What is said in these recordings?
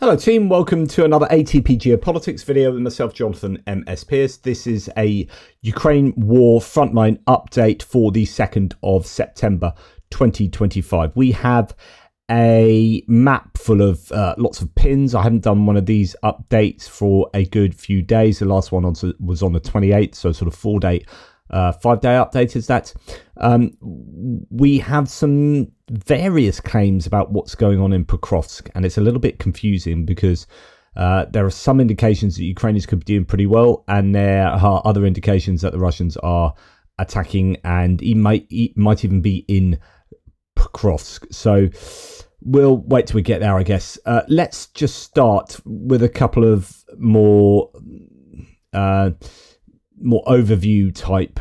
Hello team, welcome to another ATP Geopolitics video with myself, Jonathan M.S. Pearce. This is a Ukraine war frontline update for the 2nd of September 2025. We have a map full of lots of pins. I haven't done one of these updates for a good few days. The last one was on the 28th, so sort of 5-day update is that. We have some various claims about what's going on in Prokrovsk, and it's a little bit confusing because there are some indications that Ukrainians could be doing pretty well, and there are other indications that the Russians are attacking and might even be in Pokrovsk. So we'll wait till we get there, I guess. Let's just start with a couple of more overview type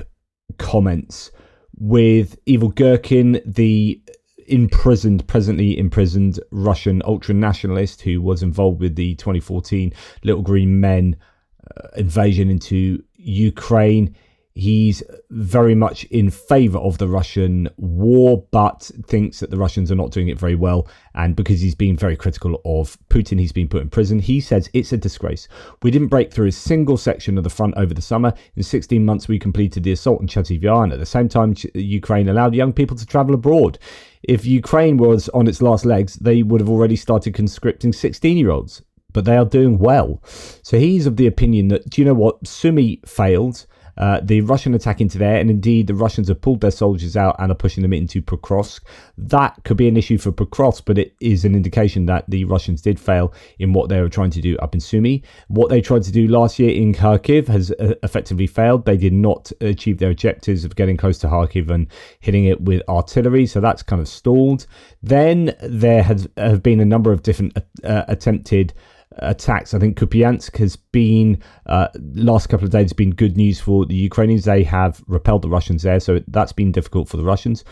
comments with Evil Girkin, the presently imprisoned Russian ultra-nationalist who was involved with the 2014 Little Green Men invasion into Ukraine. He's very much in favor of the Russian war, but thinks that the Russians are not doing it very well. And because he's been very critical of Putin, he's been put in prison. He says it's a disgrace. We didn't break through a single section of the front over the summer. In 16 months, we completed the assault on Chasiv Yar, and at the same time, Ukraine allowed young people to travel abroad. If Ukraine was on its last legs, they would have already started conscripting 16-year-olds, but they are doing well. So he's of the opinion that, do you know what, Sumy failed. The Russian attack into there, and indeed the Russians have pulled their soldiers out and are pushing them into Prokrovsk. That could be an issue for Prokrovsk, but it is an indication that the Russians did fail in what they were trying to do up in Sumy. What they tried to do last year in Kharkiv has effectively failed. They did not achieve their objectives of getting close to Kharkiv and hitting it with artillery, so that's kind of stalled. Then there have been a number of different attempted attacks. I think Kupiansk has been last couple of days been good news for the Ukrainians. They have repelled the Russians there, so that's been difficult for the Russians.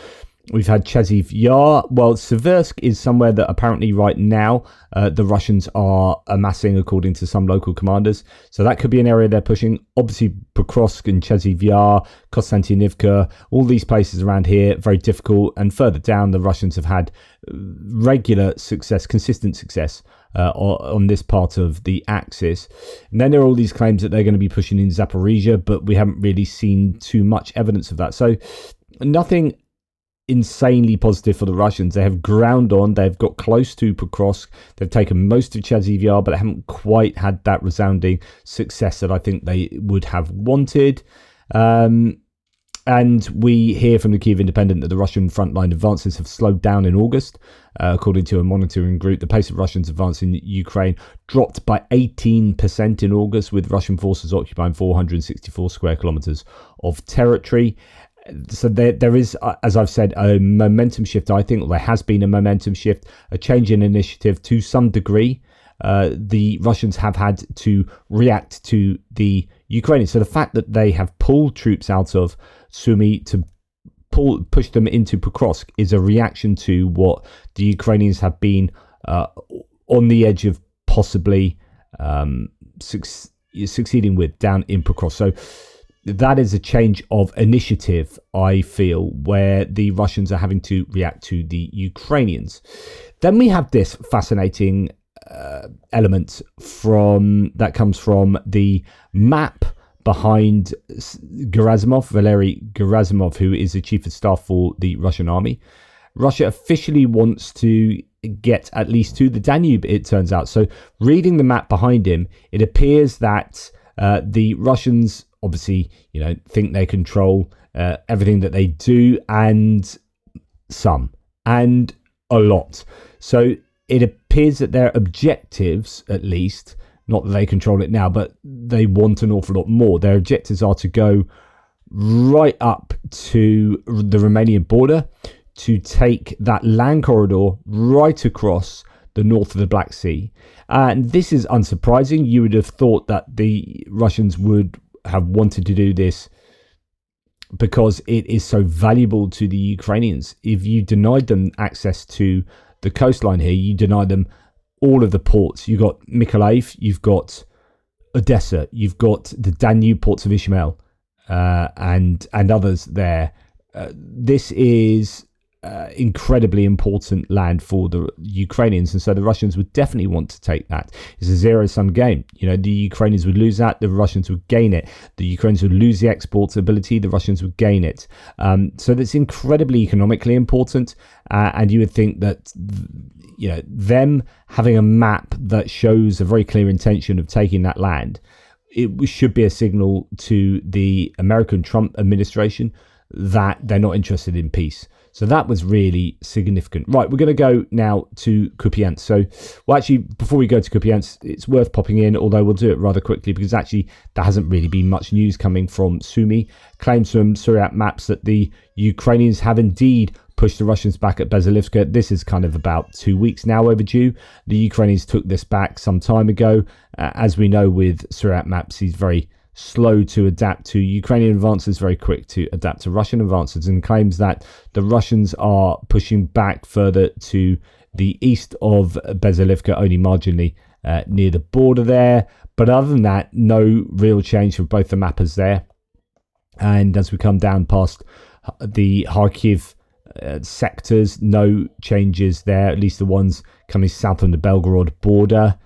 We've had Chasiv Yar. Well, Siversk is somewhere that apparently right now the Russians are amassing, according to some local commanders. So that could be an area they're pushing. Obviously, Prokrovsk and Chasiv Yar, Konstantinivka, all these places around here, very difficult. And further down, the Russians have had regular success, consistent success on this part of the axis. And then there are all these claims that they're going to be pushing in Zaporizhia, but we haven't really seen too much evidence of that. So nothing insanely positive for the Russians. They have ground on, they've got close to Prokrovsk, they've taken most of Chasiv Yar, but they haven't quite had that resounding success that I think they would have wanted. And we hear from the Kyiv Independent that the Russian frontline advances have slowed down in August. According to a monitoring group, the pace of Russians advancing Ukraine dropped by 18% in August, with Russian forces occupying 464 square kilometers of territory. So there is, as I've said, a momentum shift. I think there has been a momentum shift, a change in initiative to some degree. The Russians have had to react to the Ukrainians. So the fact that they have pulled troops out of Sumy to push them into Prokrovsk is a reaction to what the Ukrainians have been on the edge of possibly succeeding with down in Prokrovsk. So that is a change of initiative, I feel, where the Russians are having to react to the Ukrainians. Then we have this fascinating element that comes from the map behind Valery Gerasimov, who is the chief of staff for the Russian army. Russia officially wants to get at least to the Danube, it turns out. So reading the map behind him, it appears that the Russians obviously, think they control everything that they do, and a lot. So it appears that their objectives, at least, not that they control it now, but they want an awful lot more. Their objectives are to go right up to the Romanian border, to take that land corridor right across the north of the Black Sea. And this is unsurprising. You would have thought that the Russians would have wanted to do this because it is so valuable to the Ukrainians. If you denied them access to the coastline here, you deny them all of the ports. You've got Mykolaiv, you've got Odessa, you've got the Danube ports of Ishmael, and others there. This is incredibly important land for the Ukrainians, and so the Russians would definitely want to take that. It's a zero-sum game. The Ukrainians would lose that, the Russians would gain it. The Ukrainians would lose the export ability, the Russians would gain it. So that's incredibly economically important, and you would think that them having a map that shows a very clear intention of taking that land, it should be a signal to the American Trump administration that they're not interested in peace. So that was really significant. Right, we're going to go now to Kupiansk. So, actually, before we go to Kupiansk, it's worth popping in, although we'll do it rather quickly because actually there hasn't really been much news coming from Sumy. Claims from Suryat maps that the Ukrainians have indeed pushed the Russians back at Basilivka. This is kind of about 2 weeks now overdue. The Ukrainians took this back some time ago. As we know with Suryat maps, he's very slow to adapt to Ukrainian advances, very quick to adapt to Russian advances, and claims that the Russians are pushing back further to the east of Basilivka, only marginally near the border there. But other than that, no real change for both the mappers there. And as we come down past the Kharkiv sectors, no changes there, at least the ones coming south from the Belgorod border.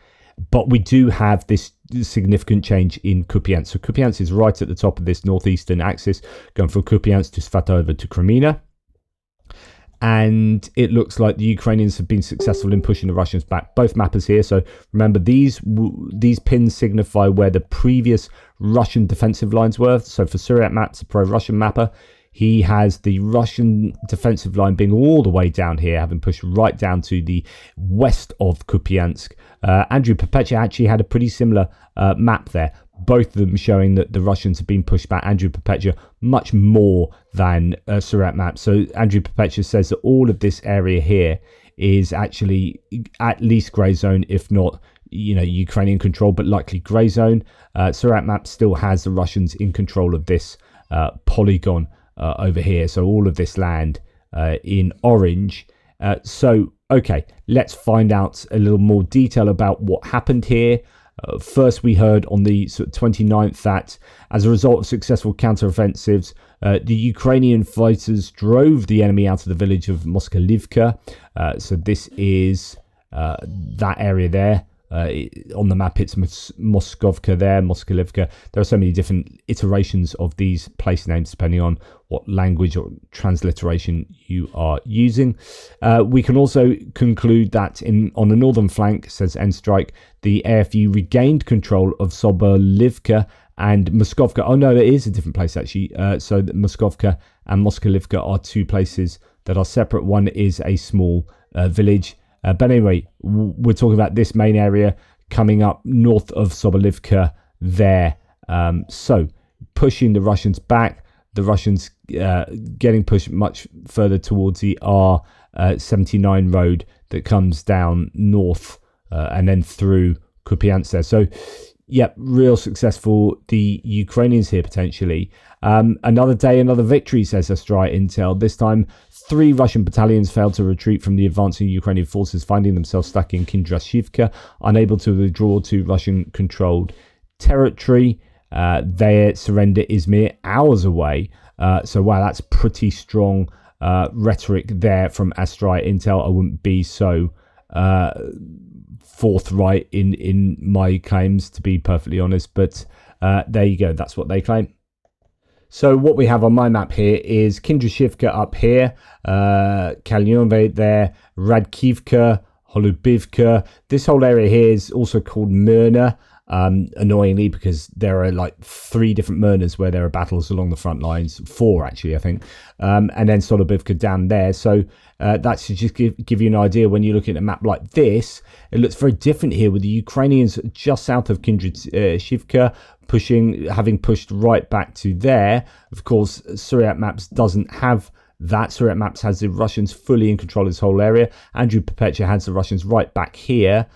But we do have this significant change in Kupiansk. So Kupiansk is right at the top of this northeastern axis, going from Kupiansk to Svatova to Kreminna. And it looks like the Ukrainians have been successful in pushing the Russians back. Both mappers here. So remember, these pins signify where the previous Russian defensive lines were. So for Suryat maps, a pro-Russian mapper, he has the Russian defensive line being all the way down here, having pushed right down to the west of Kupiansk. Andrew Perpetua actually had a pretty similar map there, both of them showing that the Russians have been pushed back. Andrew Perpetua much more than Suryat map. So Andrew Perpetua says that all of this area here is actually at least grey zone, if not Ukrainian control, but likely grey zone. Suryat map still has the Russians in control of this polygon over here, so all of this land in orange. Okay, let's find out a little more detail about what happened here. First, we heard on the 29th that as a result of successful counteroffensives, the Ukrainian fighters drove the enemy out of the village of Moskalivka. So this is that area there. On the map, it's Moskovka there, Moskalivka. There are so many different iterations of these place names depending on what language or transliteration you are using. We can also conclude that on the northern flank, says N-Strike, the AFU regained control of Sobolivka and Moskovka. Oh no, it is a different place actually. So Moskovka and Moskalivka are two places that are separate. One is a small village. But anyway, we're talking about this main area coming up north of Sobolivka there. So pushing the Russians back, the Russians getting pushed much further towards the R79 road that comes down north and then through Kupiansk there. So, yep, real successful. The Ukrainians here potentially. Another day, another victory, says Astrai Intel. This time, 3 Russian battalions failed to retreat from the advancing Ukrainian forces, finding themselves stuck in Kindrashivka, unable to withdraw to Russian-controlled territory. Their surrender is mere hours away. So, wow, that's pretty strong rhetoric there from Astrai Intel. I wouldn't be so forthright in my claims, to be perfectly honest. But there you go. That's what they claim. So what we have on my map here is Kindrashivka up here, Kalyonve there, Radkivka, Holubivka. This whole area here is also called Myrna, annoyingly, because there are like 3 different Myrnas where there are battles along the front lines, 4 actually, I think, and then Solobivka down there. So that should just give you an idea. When you look at a map like this, it looks very different here with the Ukrainians just south of Kindrashivka, having pushed right back to there. Of course, Suryat maps doesn't have that. Suryat maps has the Russians fully in control of this whole area. Andrew Perpetua has the Russians right back here.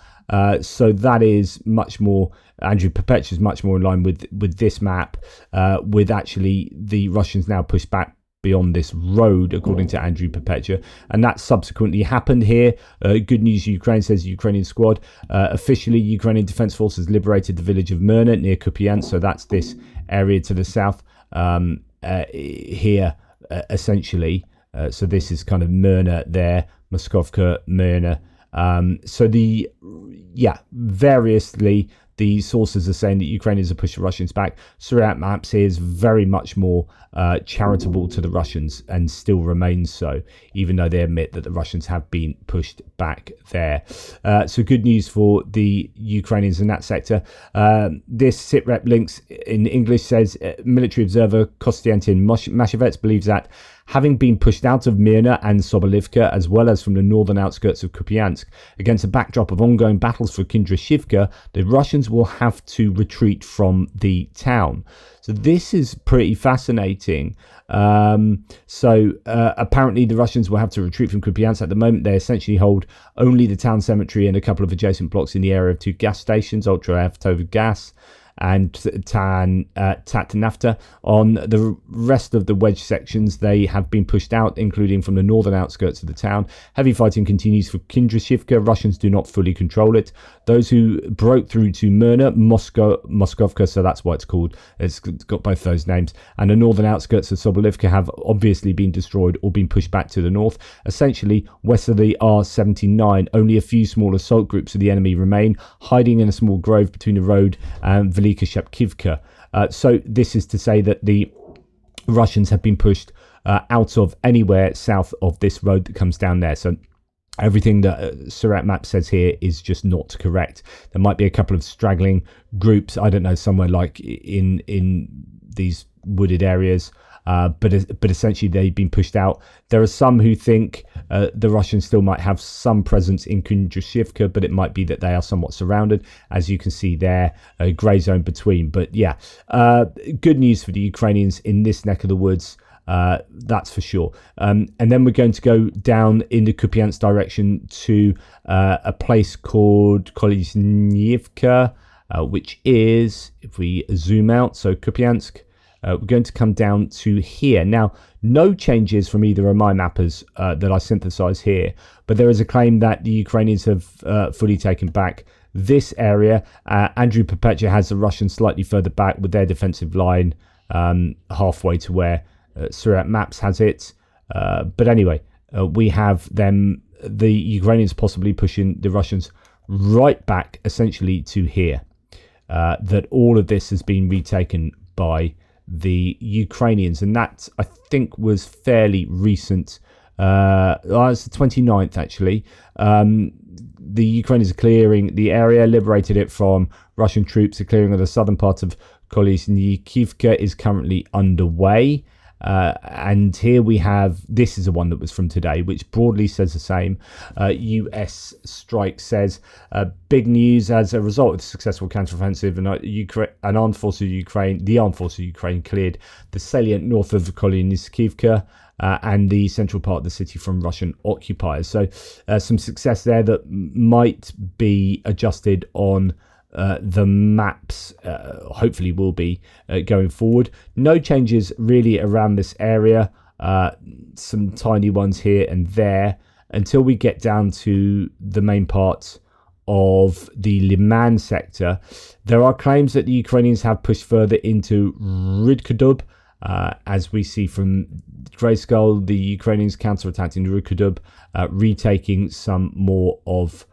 So that is much more, Andrew Perpetua is much more in line with this map, with actually the Russians now pushed back beyond this road, according to Andrew Perpetua. And that subsequently happened here. Good news, Ukraine, says Ukrainian squad. Officially, Ukrainian Defense Forces liberated the village of Myrna near Kupiansk. So that's this area to the south here, essentially. So this is kind of Myrna there, Moskovka, Myrna. Variously, the sources are saying that Ukrainians are pushing Russians back. Surya Maps here is very much more charitable to the Russians and still remains so, even though they admit that the Russians have been pushed back there. So good news for the Ukrainians in that sector. This sitrep links in English says military observer Konstantin Mashevets believes that having been pushed out of Myrna and Sobolivka, as well as from the northern outskirts of Kupiansk, against a backdrop of ongoing battles for Kondrashivka, the Russians will have to retreat from the town. So this is pretty fascinating. Apparently the Russians will have to retreat from Kupiansk. At the moment, they essentially hold only the town cemetery and a couple of adjacent blocks in the area of two gas stations, Ultra Gas and Tatnafta. On the rest of the wedge sections, they have been pushed out, including from the northern outskirts of the town. Heavy fighting continues for Kondrashivka. Russians do not fully control it. Those who broke through to Myrna, Moskovka, so that's why it's got both those names, and the northern outskirts of Sobolivka have obviously been destroyed or been pushed back to the north. Essentially, west of the R79, only a few small assault groups of the enemy remain, hiding in a small grove between the road and Velika Shepkivka. So this is to say that the Russians have been pushed out of anywhere south of this road that comes down there. So everything that Surat Map says here is just not correct. There might be a couple of straggling groups, I don't know, somewhere like in these wooded areas, but essentially they've been pushed out. There are some who think the Russians still might have some presence in Kondrashivka, but it might be that they are somewhat surrounded, as you can see there, a grey zone between. But yeah, good news for the Ukrainians in this neck of the woods. That's for sure. And then we're going to go down in the Kupiansk direction to a place called Koliznyivka, which is, if we zoom out, so Kupiansk, we're going to come down to here. Now, no changes from either of my mappers that I synthesize here, but there is a claim that the Ukrainians have fully taken back this area. Andrew Perpetua has the Russians slightly further back with their defensive line halfway to where Surat Maps has it. But anyway, we have them, the Ukrainians possibly pushing the Russians right back essentially to here. That all of this has been retaken by the Ukrainians, and that I think was fairly recent. It's the 29th actually. The Ukrainians are clearing the area, liberated it from Russian troops. The clearing of the southern part of Koliznyivka is currently underway. And here we have, this is the one that was from today, which broadly says the same. US strike says, big news as a result of the successful counteroffensive, and the armed forces of Ukraine cleared the salient north of Koliznyivka and the central part of the city from Russian occupiers. So some success there that might be adjusted on the maps, hopefully will be going forward. No changes really around this area, some tiny ones here and there, until we get down to the main part of the Liman sector. There are claims that the Ukrainians have pushed further into Rudkudub. As we see from Grayskull, the Ukrainians counterattacked in Rudkudub, retaking some more of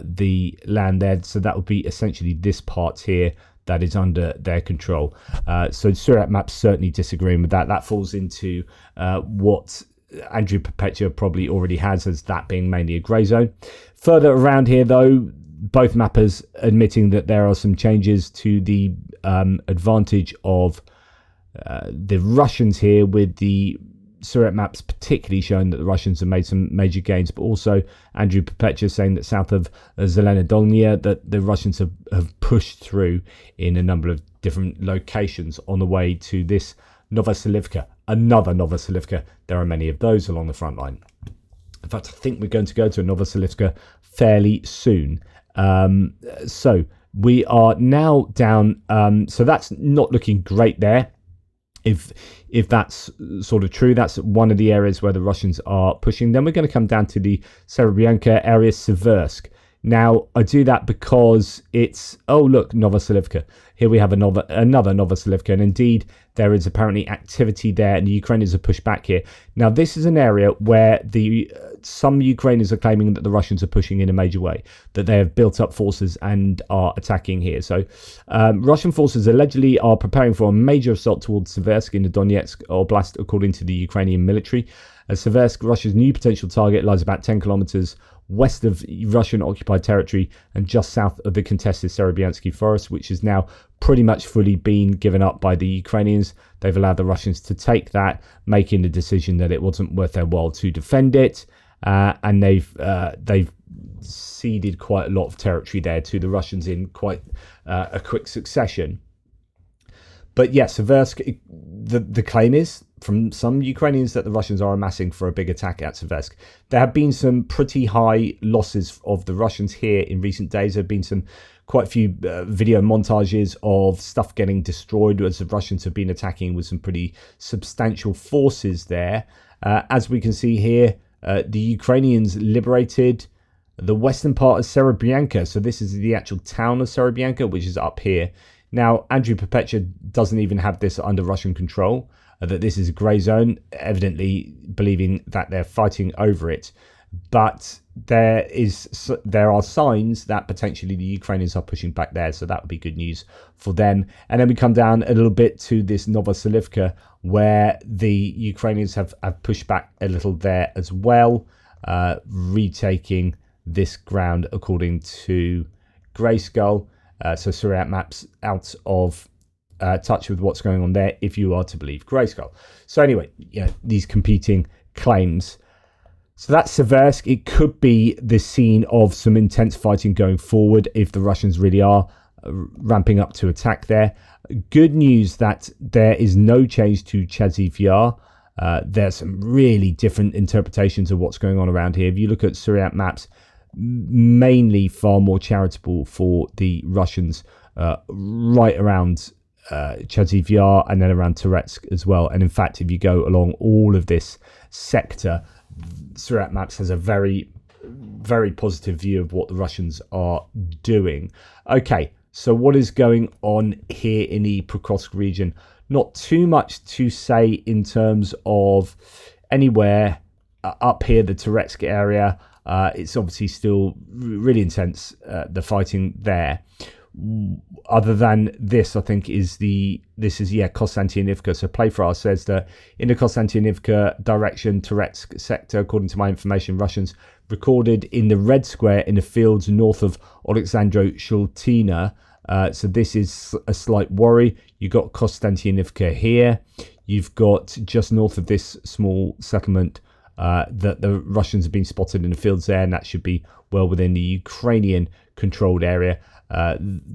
the land there. So that would be essentially this part here that is under their control. So Surat Maps certainly disagreeing with that. That falls into what Andrew Perpetua probably already has, as that being mainly a grey zone. Further around here though, both mappers admitting that there are some changes to the advantage of the Russians here, with the Surat Maps particularly showing that the Russians have made some major gains, but also Andrew Perpetua saying that south of Zelenodolnya that the Russians have pushed through in a number of different locations on the way to this Novoselivka, another Novoselivka. There are many of those along the front line. In fact, I think we're going to go to a Novoselivka fairly soon. So we are now down, so that's not looking great there. If that's sort of true, that's one of the areas where the Russians are pushing. Then we're going to come down to the Serebryanka area, Siversk. Now, I do that because it's, oh, look, Novoselivka. Here we have another Novoselivka, and indeed, there is apparently activity there, and the Ukrainians have pushed back here. Now, this is an area where some Ukrainians are claiming that the Russians are pushing in a major way, that they have built up forces and are attacking here. So, Russian forces allegedly are preparing for a major assault towards Siversk in the Donetsk Oblast, according to the Ukrainian military. Siversk, Russia's new potential target, lies about 10 kilometers west of Russian-occupied territory and just south of the contested Serebyansky forest, which is now pretty much fully been given up by the Ukrainians. They've allowed the Russians to take that, making the decision that it wasn't worth their while to defend it, and they've ceded quite a lot of territory there to the Russians in quite a quick succession. But yes, Siversk, the claim is from some Ukrainians that the Russians are amassing for a big attack at Siversk. There have been some pretty high losses of the Russians here in recent days. There have been quite a few video montages of stuff getting destroyed as the Russians have been attacking with some pretty substantial forces there. As we can see here, the Ukrainians liberated the western part of Serebyanka. So this is the actual town of Serebyanka, which is up here. Now, Andrew Perpetua doesn't even have this under Russian control, that this is a grey zone, evidently believing that they're fighting over it. But there are signs that potentially the Ukrainians are pushing back there, so that would be good news for them. And then we come down a little bit to this Novoselivka, where the Ukrainians have pushed back a little there as well, retaking this ground according to Grayskull. So Suriyat maps out of touch with what's going on there, if you are to believe Grayskull. So anyway, these competing claims. So that's Siversk. It could be the scene of some intense fighting going forward if the Russians really are ramping up to attack there. Good news that there is no change to Chaziv Yar. There's some really different interpretations of what's going on around here. If you look at Suriyat maps, mainly far more charitable for the Russians right around Chaziv Yar and then around Toretsk as well. And in fact, if you go along all of this sector, Suriyat maps has a very, very positive view of what the Russians are doing. Okay, so what is going on here in the Prokrovsk region? Not too much to say in terms of anywhere up here, the Toretsk area. It's obviously still really intense, the fighting there. Other than this, I think this is Konstantinivka. So Playfar says that in the Konstantinivka direction, Toretsk sector, according to my information, Russians recorded in the red square in the fields north of Alexandro Shultina. So this is a slight worry. You got Konstantinivka here. You've got just north of this small settlement that the Russians have been spotted in the fields there, and that should be well within the Ukrainian controlled area.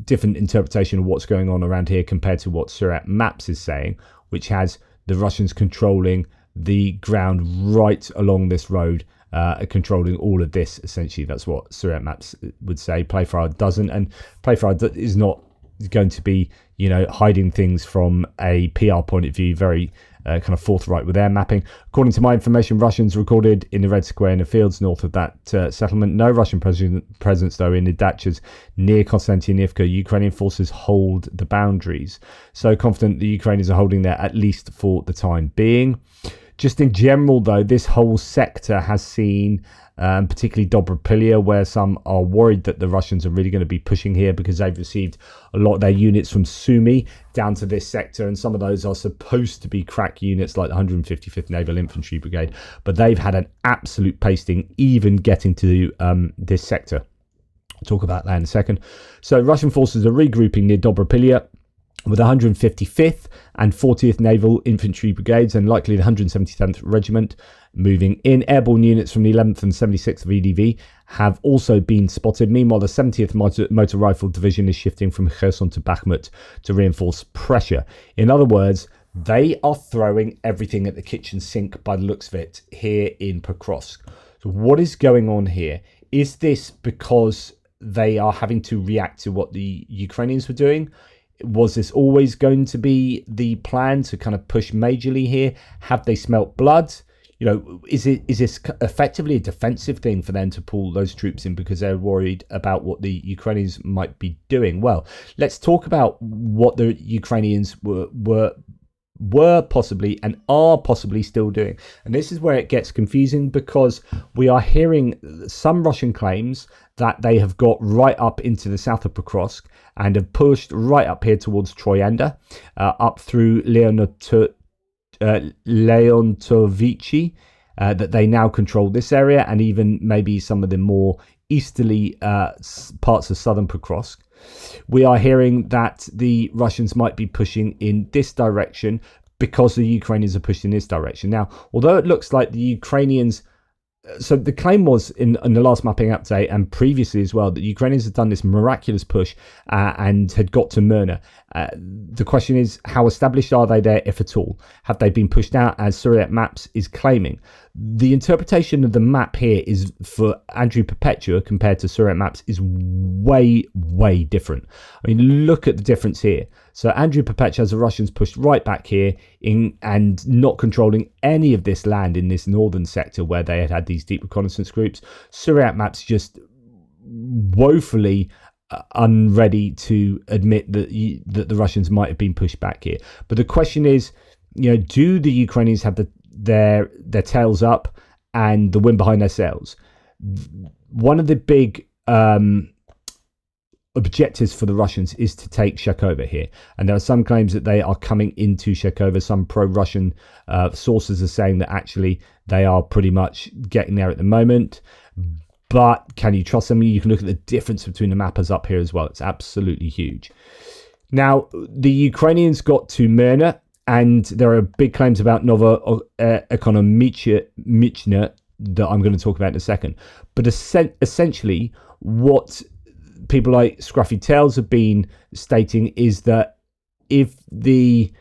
Different interpretation of what's going on around here compared to what Suriyat maps is saying, which has the Russians controlling the ground right along this road, controlling all of this. Essentially, that's what Suriyat maps would say. Playfar doesn't, and Playfar is not going to be, hiding things from a PR point of view. Very kind of forthright with their mapping. According to my information, Russians recorded in the red square in the fields north of that settlement. No Russian presence, though, in the dachas near Konstantinivka. Ukrainian forces hold the boundaries. So confident the Ukrainians are holding there, at least for the time being. Just in general, though, this whole sector has seen, particularly Dobropillia, where some are worried that the Russians are really going to be pushing here because they've received a lot of their units from Sumy down to this sector, and some of those are supposed to be crack units like the 155th Naval Infantry Brigade, but they've had an absolute pasting even getting to this sector. I'll talk about that in a second. So Russian forces are regrouping near Dobropillia with 155th and 40th Naval Infantry Brigades and likely the 177th Regiment moving in. Airborne units from the 11th and 76th VDV have also been spotted. Meanwhile, the 70th Motor Rifle Division is shifting from Kherson to Bakhmut to reinforce pressure. In other words, they are throwing everything at the kitchen sink by the looks of it here in Prokrovsk. So what is going on here? Is this because they are having to react to what the Ukrainians were doing? Was this always going to be the plan to kind of push majorly here? Have they smelt blood? is this effectively a defensive thing for them to pull those troops in because they're worried about what the Ukrainians might be doing? Well, let's talk about what the Ukrainians were possibly and are possibly still doing. And this is where it gets confusing, because we are hearing some Russian claims that they have got right up into the south of Prokrovsk and have pushed right up here towards Troyenda, up through Leontovichi, that they now control this area, and even maybe some of the more easterly parts of southern Prokrovsk. We are hearing that the Russians might be pushing in this direction because the Ukrainians are pushing in this direction. Now, although it looks like the Ukrainians... So the claim was in the last mapping update and previously as well that the Ukrainians had done this miraculous push and had got to Myrna. The question is, how established are they there, if at all? Have they been pushed out, as Syriac Maps is claiming? The interpretation of the map here is for Andrew Perpetua compared to Syriac Maps is way, way different. I mean, look at the difference here. So Andrew Perpetua has the Russians pushed right back here and not controlling any of this land in this northern sector where they had these deep reconnaissance groups. Syriac Maps just woefully unready to admit that the Russians might have been pushed back here. But the question is, do the Ukrainians have their tails up and the wind behind their sails? One of the big objectives for the Russians is to take Shekova here, and there are some claims that they are coming into Shekova. Some pro-Russian sources are saying that actually they are pretty much getting there at the moment, but can you trust them? You can look at the difference between the mappers up here as well. It's absolutely huge. Now, the Ukrainians got to Myrna, and there are big claims about Novoekonomichne that I'm going to talk about in a second. But essentially, what people like Scruffy Tails have been stating is that if the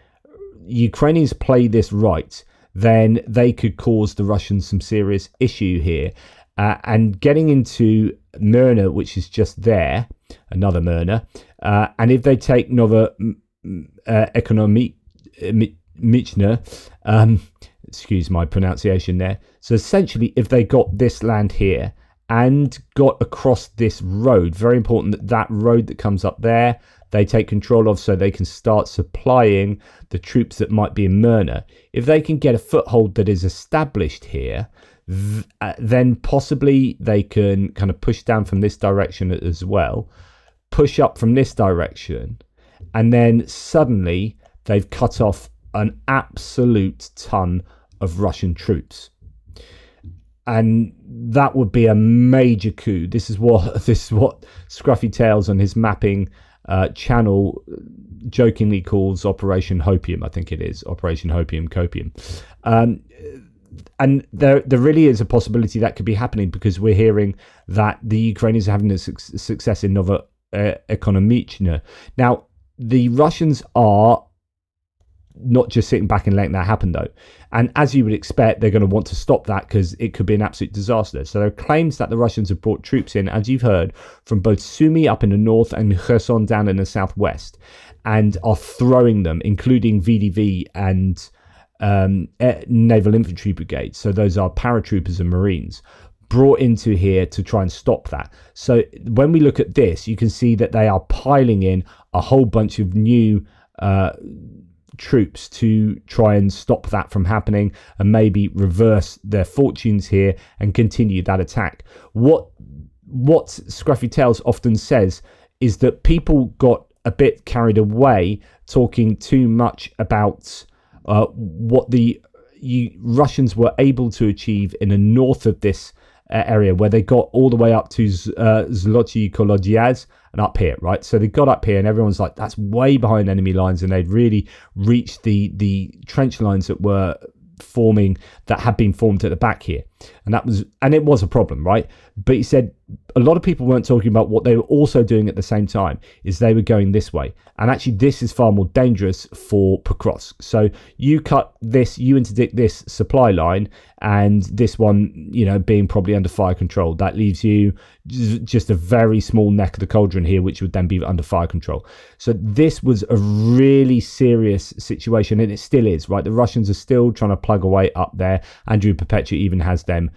Ukrainians play this right, then they could cause the Russians some serious issue here. And getting into Myrna, which is just there, another Myrna, and if they take Novoekonomichne, excuse my pronunciation there. So essentially, if they got this land here and got across this road, very important that that road that comes up there, they take control of so they can start supplying the troops that might be in Myrna. If they can get a foothold that is established here, then possibly they can kind of push down from this direction as well, push up from this direction, and then suddenly they've cut off an absolute ton of Russian troops. And that would be a major coup. This is what Scruffy Tails on his mapping channel jokingly calls Operation Hopium. I think it is Operation Hopium Copium. And there really is a possibility that could be happening, because we're hearing that the Ukrainians are having a success in Novoekonomichne. Now, the Russians are not just sitting back and letting that happen, though. And as you would expect, they're going to want to stop that because it could be an absolute disaster. So there are claims that the Russians have brought troops in, as you've heard, from both Sumy up in the north and Kherson down in the southwest, and are throwing them, including VDV and naval infantry brigades. So those are paratroopers and marines brought into here to try and stop that. So when we look at this, you can see that they are piling in a whole bunch of new troops to try and stop that from happening and maybe reverse their fortunes here and continue that attack. What Scruffy Tails often says is that people got a bit carried away talking too much about what the Russians were able to achieve in the north of this area, where they got all the way up to Zloty Kolodiaz and up here, right? So they got up here and everyone's like, that's way behind enemy lines, and they'd really reached the trench lines that were forming, that had been formed at the back here. And it was a problem, right? But he said a lot of people weren't talking about what they were also doing at the same time, is they were going this way. And actually, this is far more dangerous for Prokrovsk. So you cut this, you interdict this supply line, and this one, being probably under fire control. That leaves you just a very small neck of the cauldron here, which would then be under fire control. So this was a really serious situation, and it still is, right? The Russians are still trying to plug away up there. Andrew Perpetua even has them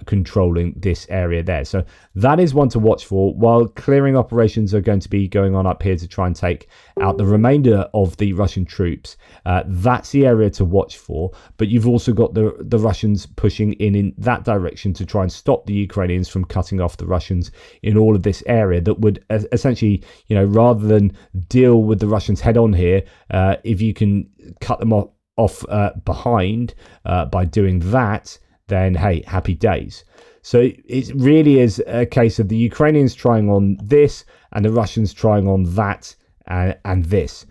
controlling this area there. So that is one to watch for, while clearing operations are going to be going on up here to try and take out the remainder of the Russian troops. That's the area to watch for. But you've also got the Russians pushing in that direction to try and stop the Ukrainians from cutting off the Russians in all of this area. That would essentially, rather than deal with the Russians head on here, if you can cut them off behind by doing that, then hey, happy days. So it really is a case of the Ukrainians trying on this and the Russians trying on that and this.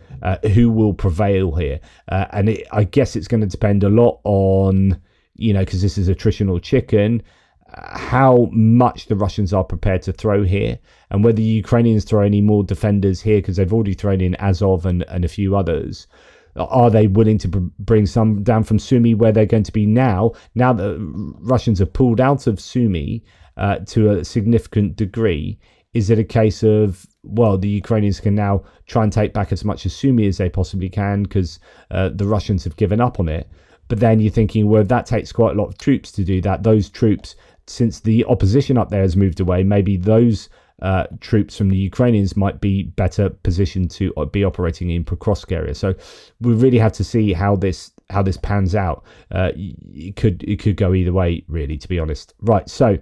Who will prevail here? I guess it's going to depend a lot on, because this is attritional chicken, how much the Russians are prepared to throw here, and whether the Ukrainians throw any more defenders here, because they've already thrown in Azov and a few others. Are they willing to bring some down from Sumy, where they're going to be now that Russians have pulled out of Sumy to a significant degree? Is it a case of, well, the Ukrainians can now try and take back as much of Sumy as they possibly can because the Russians have given up on it? But then you're thinking, well, that takes quite a lot of troops to do that. Those troops, since the opposition up there has moved away, maybe those troops from the Ukrainians might be better positioned to be operating in Prokrovsk area. So we really have to see how this pans out. It could go either way, really, to be honest. Right. So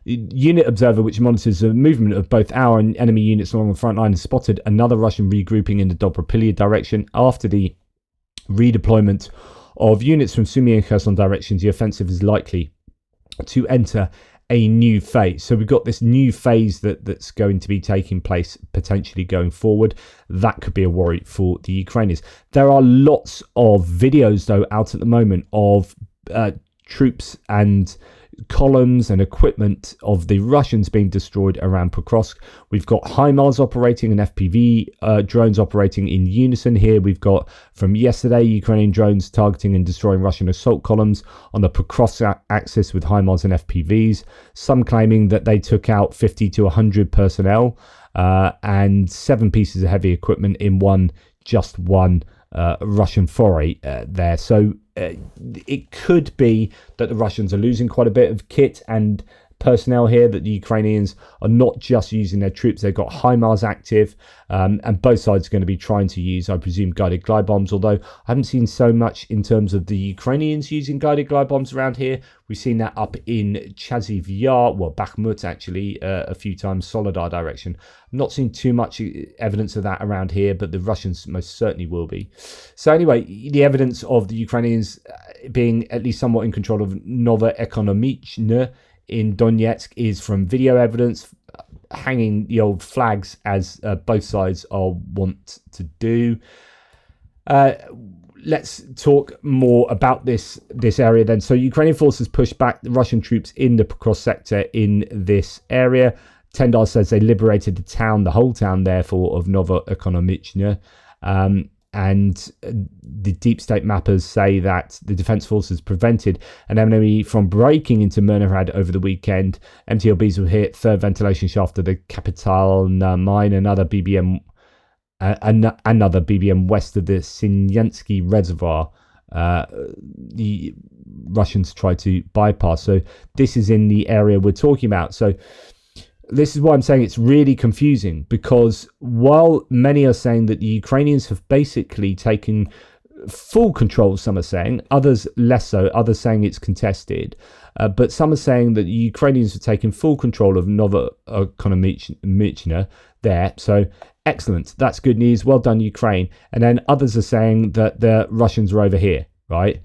Unit Observer, which monitors the movement of both our and enemy units along the front line, has spotted another Russian regrouping in the Dobropillia direction. After the redeployment of units from Sumy and Kherson directions, the offensive is likely to enter a new phase. So we've got this new phase that's going to be taking place potentially going forward. That could be a worry for the Ukrainians. There are lots of videos though out at the moment of troops and columns and equipment of the Russians being destroyed around Prokrovsk. We've got HIMARS operating and FPV drones operating in unison here. We've got from yesterday Ukrainian drones targeting and destroying Russian assault columns on the Prokrovsk axis with HIMARS and FPVs. Some claiming that they took out 50 to 100 personnel and 7 pieces of heavy equipment in one Russian foray there. So it could be that the Russians are losing quite a bit of kit and personnel here, that the Ukrainians are not just using their troops, they've got HIMARS active, and both sides are going to be trying to use, I presume, guided glide bombs, although I haven't seen so much in terms of the Ukrainians using guided glide bombs around here. We've seen that up in Chaziv Yar, Bakhmut actually, a few times, Solidar direction. I'm not seeing too much evidence of that around here, but the Russians most certainly will be. So anyway, the evidence of the Ukrainians being at least somewhat in control of Novoekonomichne in Donetsk is from video evidence, hanging the old flags as both sides are wont to do. Let's talk more about this area then. So Ukrainian forces pushed back the Russian troops in the Prokrovsk sector in this area. Tendar says they liberated the whole town therefore, of Novoekonomichne. And the deep state mappers say that the defense forces prevented an enemy from breaking into Myrnohrad over the weekend. MTLBs will hit third ventilation shaft of the Kapitalna mine, another BBM west of the Sinyensky reservoir. The Russians try to bypass. So this is in the area we're talking about. So this is why I'm saying it's really confusing, because while many are saying that the Ukrainians have basically taken full control, some are saying, others less so, others saying it's contested, but some are saying that the Ukrainians have taken full control of Novoekonomichne there. So excellent, that's good news, well done Ukraine. And then others are saying that the Russians are over here, right?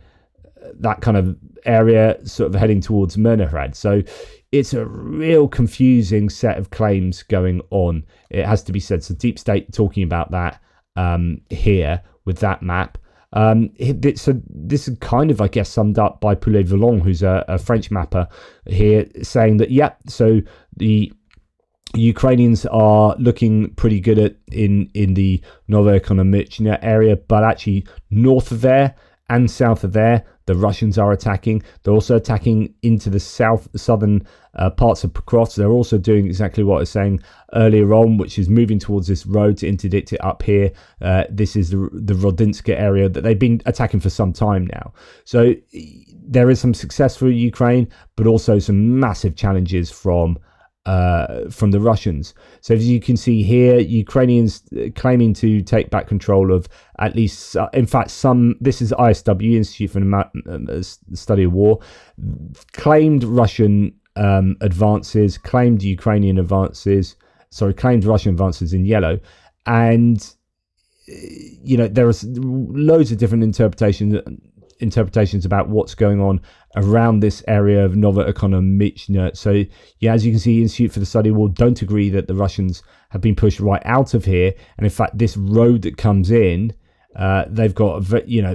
That kind of area sort of heading towards Myrnohrad. So it's a real confusing set of claims going on, it has to be said. So deep state talking about that here with that map. So this is kind of, I guess, summed up by Poulet-Vallon, who's a French mapper here, saying that, so the Ukrainians are looking pretty good in the Novoekonomichne area, but actually north of there and south of there, the Russians are attacking. They're also attacking into the southern parts of Prokrovsk. They're also doing exactly what I was saying earlier on, which is moving towards this road to interdict it up here. This is the Rodinska area that they've been attacking for some time now. So there is some success for Ukraine, but also some massive challenges from the Russians. So as you can see here, Ukrainians claiming to take back control of at least, in fact, this is ISW, Institute for the Study of War, claimed Russian advances, claimed Russian advances in yellow. And, there are loads of different interpretations about what's going on around this area of Novoekonomichne. So as you can see, Institute for the Study of War don't agree that the Russians have been pushed right out of here, and in fact this road that comes in, they've got a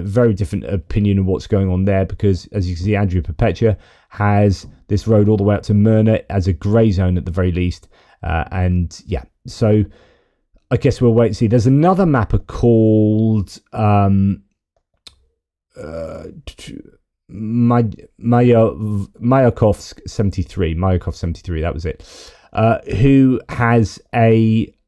very different opinion of what's going on there, because as you can see, Andrew Perpetua has this road all the way up to Myrnohrad as a grey zone at the very least, so I guess we'll wait and see. There's another mapper called Mayakovsk 73, that was it, who has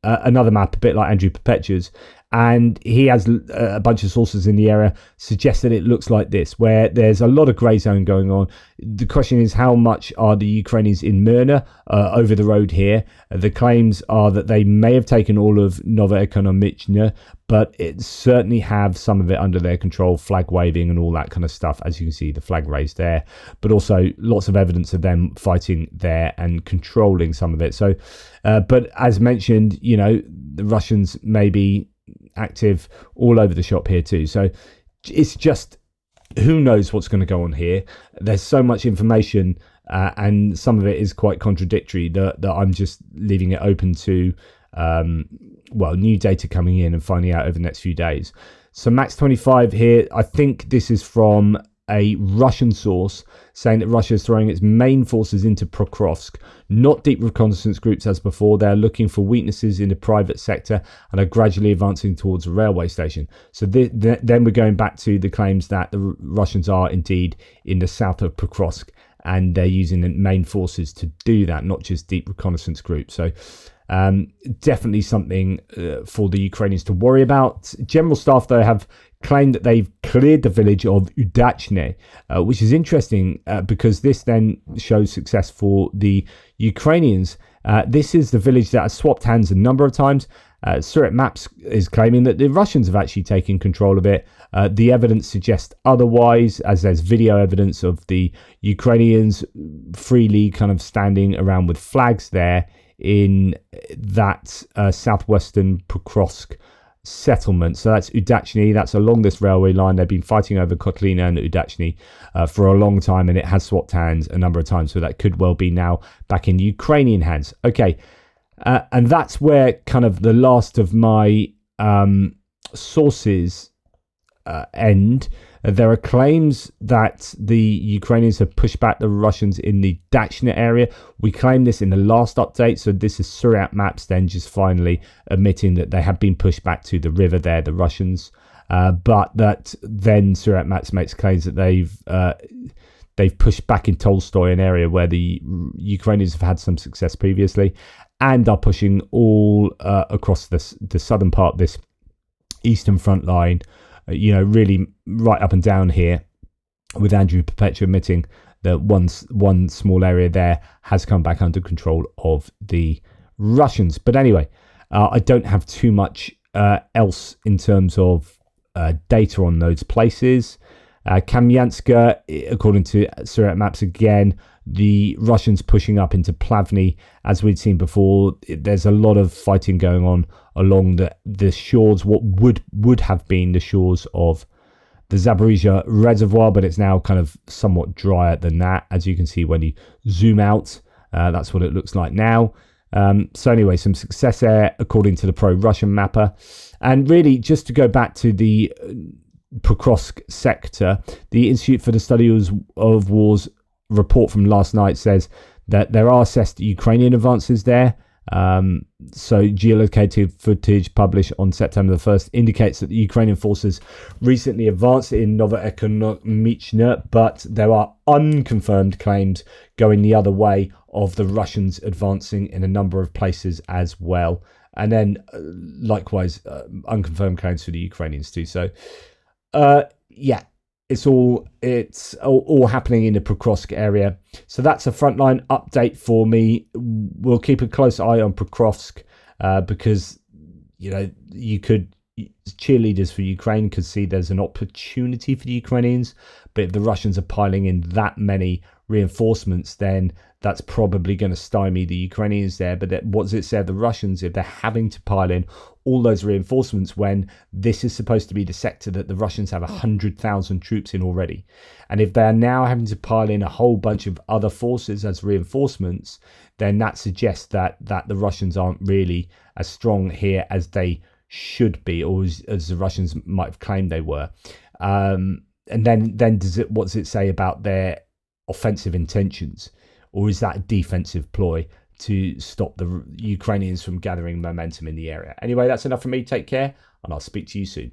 another map a bit like Andrew Perpetua's, and he has a bunch of sources in the area suggest that it looks like this, where there's a lot of grey zone going on. The question is, how much are the Ukrainians in Myrna over the road here? The claims are that they may have taken all of Novoekonomichne, but it certainly have some of it under their control, flag waving and all that kind of stuff. As you can see, the flag raised there, but also lots of evidence of them fighting there and controlling some of it. So, but as mentioned, the Russians may be active all over the shop here too. So it's just, who knows what's going to go on here. There's so much information, and some of it is quite contradictory that I'm just leaving it open to new data coming in and finding out over the next few days. So Max 25 here, I think this is from a Russian source saying that Russia is throwing its main forces into Prokrovsk, not deep reconnaissance groups as before. They're looking for weaknesses in the private sector and are gradually advancing towards a railway station. So then we're going back to the claims that the Russians are indeed in the south of Prokrovsk, and they're using the main forces to do that, not just deep reconnaissance groups. So definitely something for the Ukrainians to worry about. General Staff, though, have claimed that they've cleared the village of Udachne, which is interesting because this then shows success for the Ukrainians. This is the village that has swapped hands a number of times. Surat Maps is claiming that the Russians have actually taken control of it. The evidence suggests otherwise, as there's video evidence of the Ukrainians freely kind of standing around with flags there in that southwestern Prokrovsk settlement. So that's Udachne, that's along this railway line. They've been fighting over Kotlina and Udachne for a long time, and it has swapped hands a number of times, so that could well be now back in Ukrainian hands. Okay, and that's where kind of the last of my sources end. There are claims that the Ukrainians have pushed back the Russians in the Dachne area. We claimed this in the last update, so this is Surat Maps then just finally admitting that they have been pushed back to the river there, the Russians, but that then Surat Maps makes claims that they've pushed back in Tolstoy, an area where the Ukrainians have had some success previously, and are pushing all across the southern part of this eastern front line, really right up and down here, with Andrew Perpetua admitting that one small area there has come back under control of the Russians. But anyway, I don't have too much else in terms of data on those places. Kamyanska, according to Surat Maps again, the Russians pushing up into Plavny, as we'd seen before. There's a lot of fighting going on along the shores, what would have been the shores of the Zaporizhia reservoir, but it's now kind of somewhat drier than that. As you can see when you zoom out, that's what it looks like now. So anyway, some success there according to the pro-Russian mapper. And really, just to go back to the Prokrovsk sector. The Institute for the Studies of Wars report from last night says that there are assessed Ukrainian advances there. So geolocated footage published on September the 1st indicates that the Ukrainian forces recently advanced in Novoekonomichne, but there are unconfirmed claims going the other way of the Russians advancing in a number of places as well. And then likewise, unconfirmed claims for the Ukrainians too. So, yeah, it's all happening in the Prokrovsk area. So that's a frontline update for me. We'll keep a close eye on Prokrovsk because, cheerleaders for Ukraine could see there's an opportunity for the Ukrainians. But if the Russians are piling in that many reinforcements, then that's probably going to stymie the Ukrainians there. But what does it say of the Russians if they're having to pile in all those reinforcements when this is supposed to be the sector that the Russians have 100,000 troops in already? And if they're now having to pile in a whole bunch of other forces as reinforcements, then that suggests that the Russians aren't really as strong here as they should be, or as the Russians might have claimed they were. And then what does it say about their offensive intentions? Or is that a defensive ploy to stop the Ukrainians from gathering momentum in the area? Anyway, that's enough from me. Take care, and I'll speak to you soon.